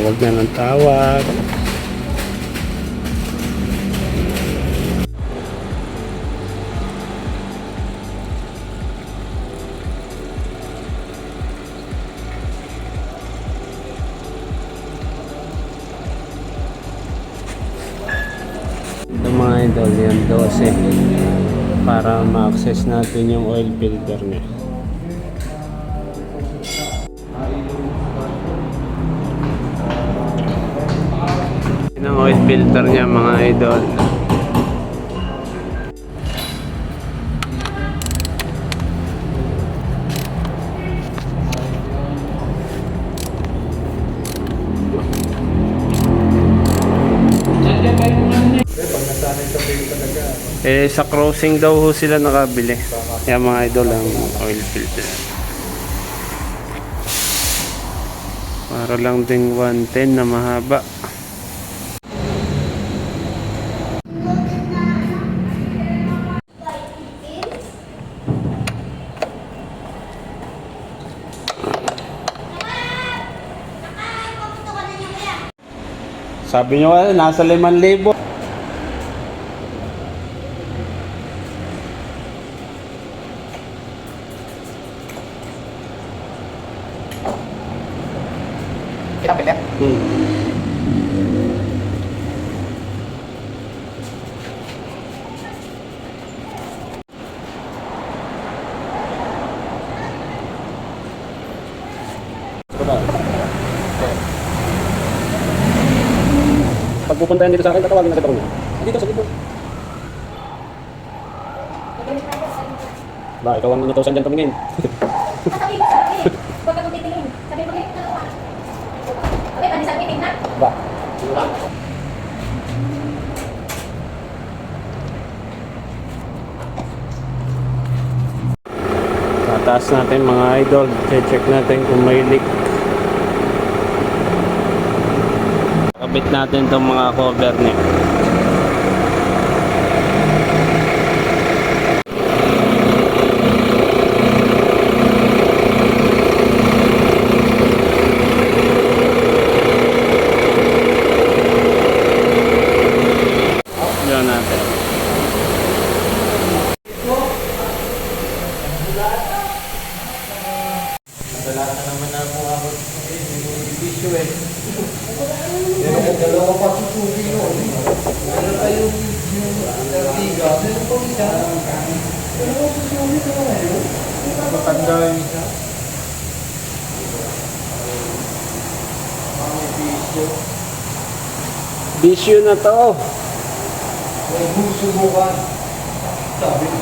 tawag na ng tawag. Ito mga idol, yan 12 para ma-access natin yung oil filter niya. Yan ang oil filter niya mga idol. Sa crossing daw ho sila nakabili. Yan mga idol ang oil filter. Para lang ding 110 na mahaba. Sabi nyo nasa 5,000. Pag pupuntahan dito sa akin, tatawagin agad ako niya. Dito sa dito. Ba, ikaw ang inutosan dyan tumingin. Sabi mo sabi, huwag ka titingin. Sabi mo ganito na. Okay, pati sabi tingnan. Ba. Tataas natin mga idol. Check natin kung may leak. Kabit natin itong mga cover niya. Diyan natin. Nadalatan naman ako issue eh. Pero kung dalawa pa susubi yun, meron tayong yung Liga, meron pa isa. Pero kung susubi ka na ngayon, matanda yung isa. Ang bisyo. Bisyo na to. Huwag mong subukan. Sabi ko